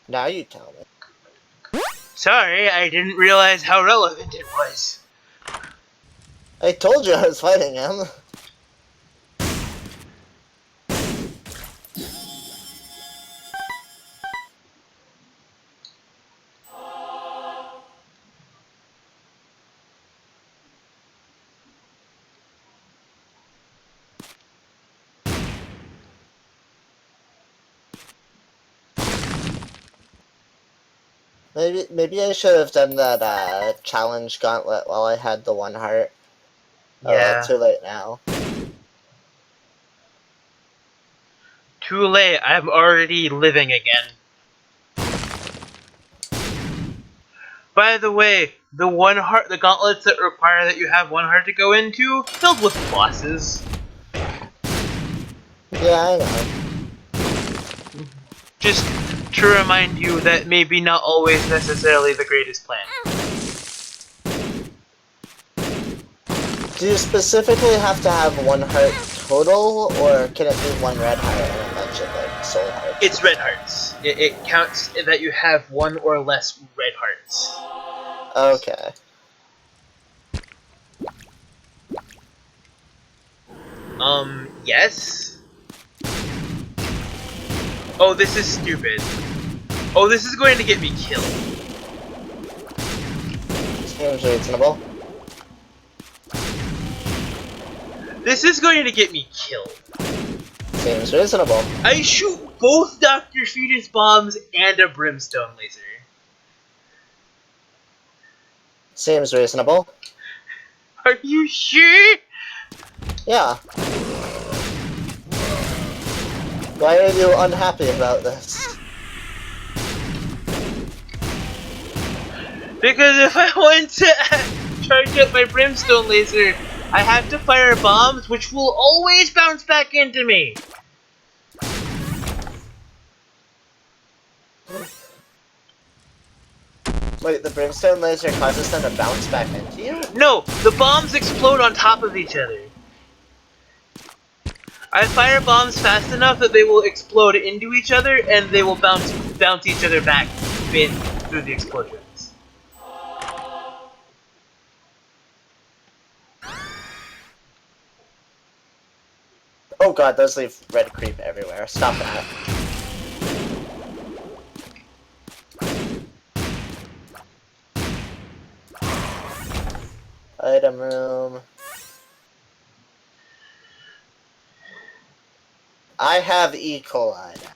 Now you tell me. Sorry, I didn't realize how relevant it was. I told you I was fighting him. Maybe I should have done that challenge gauntlet while I had the 1 heart. Oh well, Yeah. too late now. Too late, I'm already living again. By the way, the 1 heart, the gauntlets that require that you have 1 heart to go into, filled with bosses. Yeah, I know. Just to remind you that maybe not always necessarily the greatest plan. Do you specifically have to have 1 heart total, or can it be 1 red heart and a bunch of like soul hearts? It's red hearts. It counts that you have 1 or less red hearts. Okay. Yes? Oh, this is stupid. Oh, this is going to get me killed. Seems reasonable. This is going to get me killed. Seems reasonable. I shoot both Dr. Fetus bombs and a brimstone laser. Seems reasonable. Are you sure? Yeah. Why are you unhappy about this? Because if I want to charge up my brimstone laser, I have to fire bombs, which will always bounce back into me. Wait, the brimstone laser causes them to bounce back into you? No, the bombs explode on top of each other. I fire bombs fast enough that they will explode into each other, and they will bounce each other back in through the explosions. Oh god, those leave red creep everywhere. Stop that. Item room. I have E. coli now.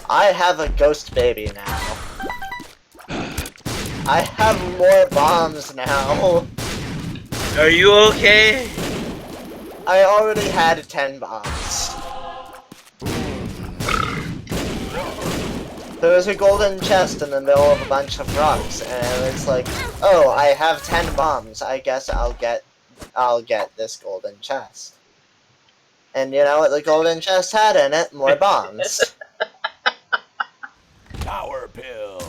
I have a ghost baby now. I have more bombs now. Are you okay? I already had 10 bombs. There was a golden chest in the middle of a bunch of rocks, and it's like, oh, I have 10 bombs. I guess I'll get this golden chest. And you know what the golden chest had in it? More bombs. Power pill.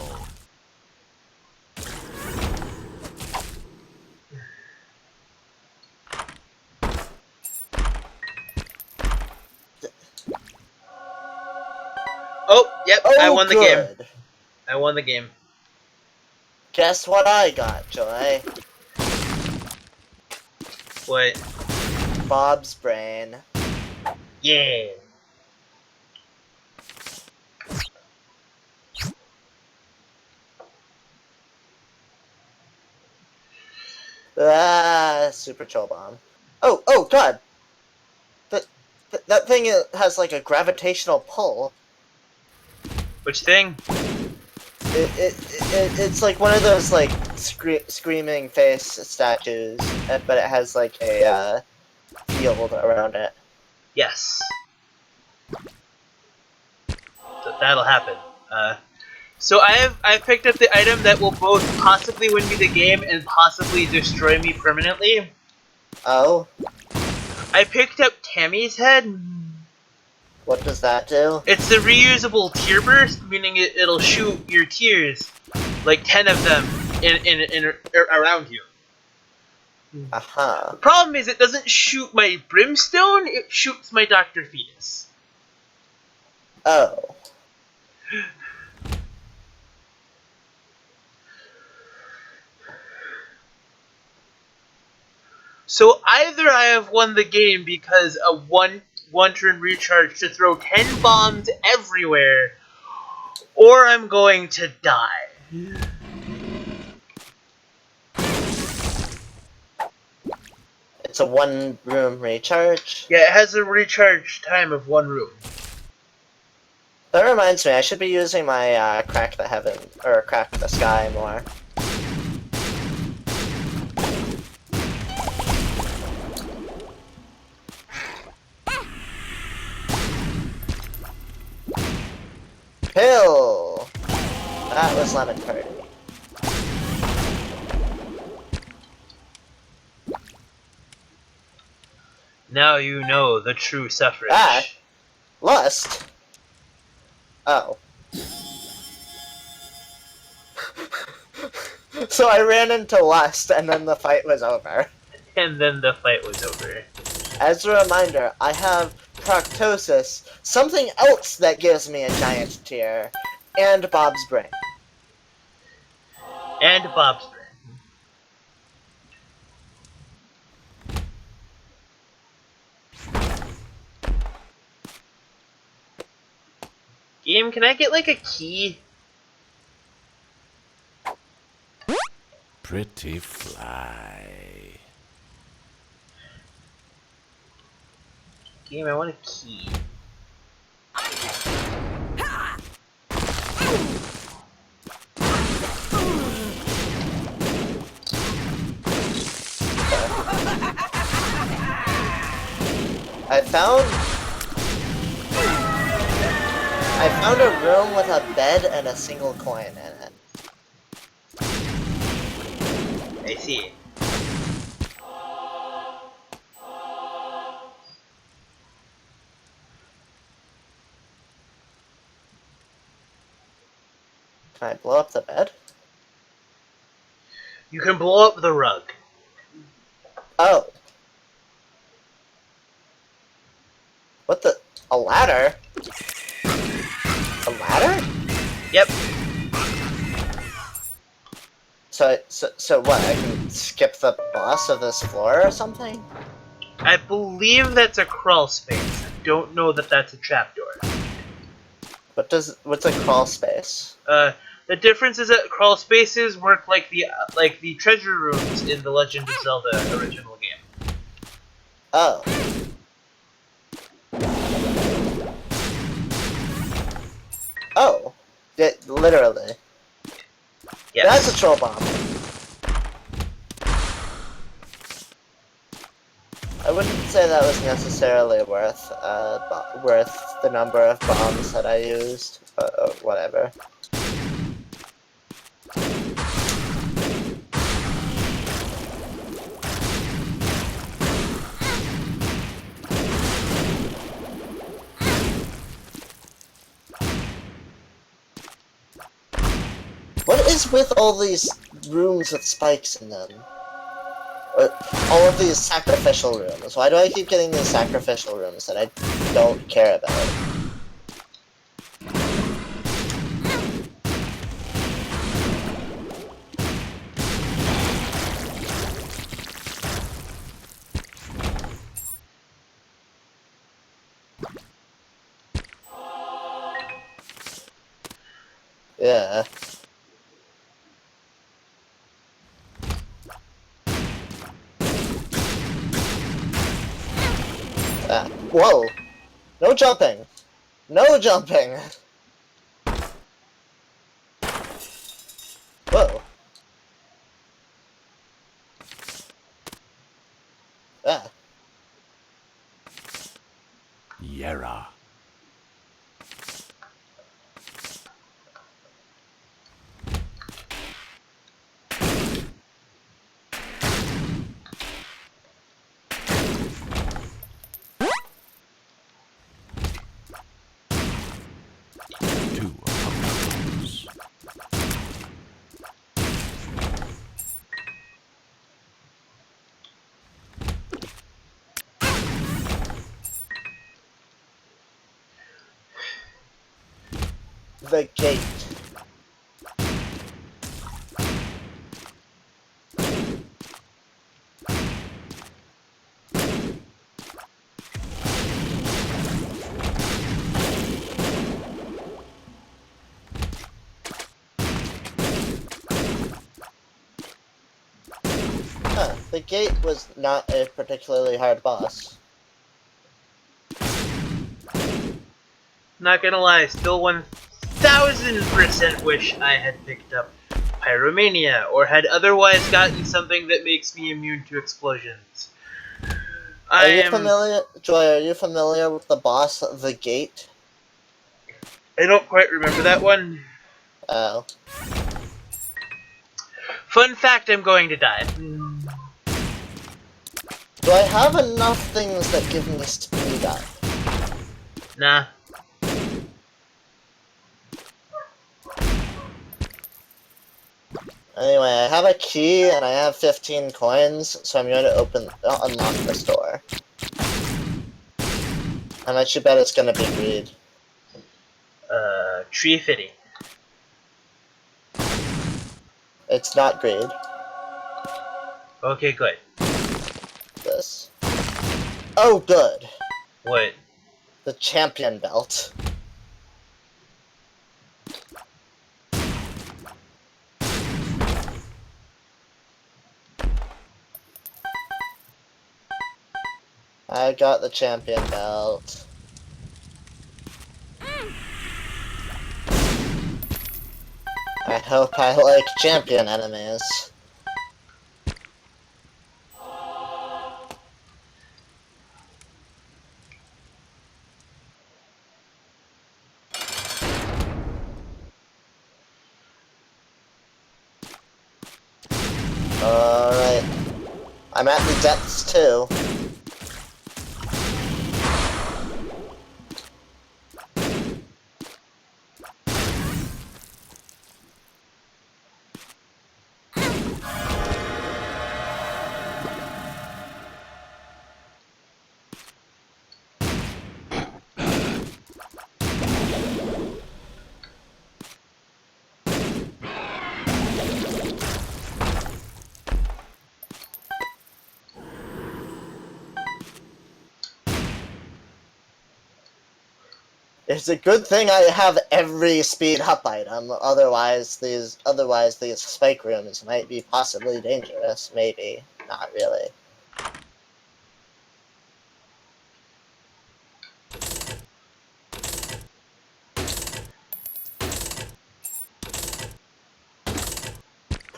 Oh, yep, Oh, I won the game. good. I won the game. Guess what I got, Joy? What? Bob's brain. Yeah. Ah, super chill bomb. Oh god! That thing has like a gravitational pull. Which thing? It's like one of those like screaming face statues, but it has like a field around it. Yes. That'll happen. So I picked up the item that will both possibly win me the game and possibly destroy me permanently. Oh? I picked up Tammy's head. What does that do? It's the reusable tear burst, meaning it'll shoot your tears, like 10 of them, in around you. Aha. The problem is it doesn't shoot my brimstone, it shoots my Dr. Fetus. Oh. So either I have won the game because a one turn recharge to throw 10 bombs everywhere, or I'm going to die. It's a 1-room recharge. Yeah, it has a recharge time of 1 room. That reminds me, I should be using my crack the heaven or crack the sky more. Pill! That was lemon curd. Now you know the true suffrage. Ah! Lust? Oh. So I ran into Lust and then the fight was over. And then the fight was over. As a reminder, I have Proctosis, something else that gives me a giant tear, and Bob's brain. And Bob's brain. Game, can I get like a key? Pretty fly. Game, I want a key. I found a room with a bed and a single coin in it. I see. Can I blow up the bed? You can blow up the rug. Oh. What the? A ladder? A ladder? Yep. So what? I can skip the boss of this floor or something? I believe that's a crawl space. I don't know that that's a trapdoor. What's a crawl space? The difference is that crawl spaces work like the treasure rooms in the Legend of Zelda original game. Oh. Oh. Literally. Yes. That's a troll bomb. I wouldn't say that was necessarily worth the number of bombs that I used, but whatever. What is with all these rooms with spikes in them? All of these sacrificial rooms. Why do I keep getting these sacrificial rooms that I don't care about? Yeah. Whoa! No jumping! No jumping! Whoa. Ah. Yera. The gate. Huh, the gate was not a particularly hard boss. Not gonna lie, still 1000% wish I had picked up Pyromania, or had otherwise gotten something that makes me immune to explosions. Are you familiar, Joy, are you familiar with the boss of the gate? I don't quite remember that one. Oh. Fun fact, I'm going to die. Do I have enough things that give me speed up? Nah. Anyway, I have a key and I have 15 coins, so I'm going to unlock the store. How much you bet it's gonna be greed? Tree fitting. It's not greed. Okay, good. This. Oh, good. What? The champion belt. I got the champion belt. I hope I like champion enemies. Alright. I'm at the depths too. It's a good thing I have every speed up item, otherwise these spike rooms might be possibly dangerous. Maybe. Not really.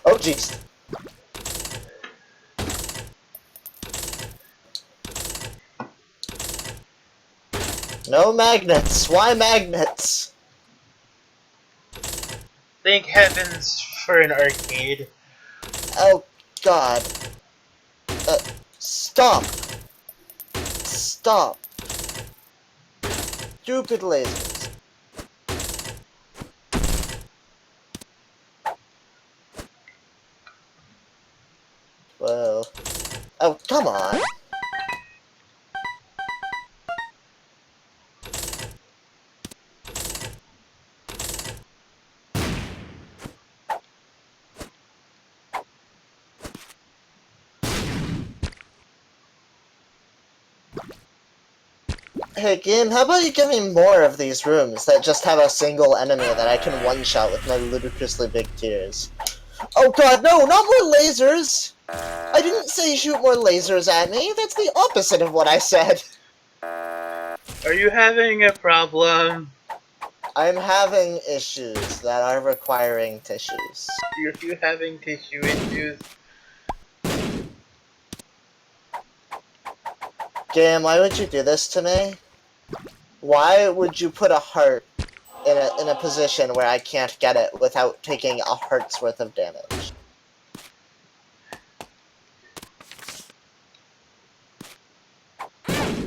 Oh jeez. No magnets! Why magnets? Thank heavens for an arcade. Oh god. Stop! Stop! Stupid lasers. Whoa. Oh, come on. Hey game, how about you give me more of these rooms that just have a single enemy that I can one-shot with my ludicrously big tears? Oh god, no, not more lasers! I didn't say shoot more lasers at me, that's the opposite of what I said. Are you having a problem? I'm having issues that are requiring tissues. Are you having tissue issues? Game, why would you do this to me? Why would you put a heart in a position where I can't get it without taking a heart's worth of damage?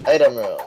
Item room.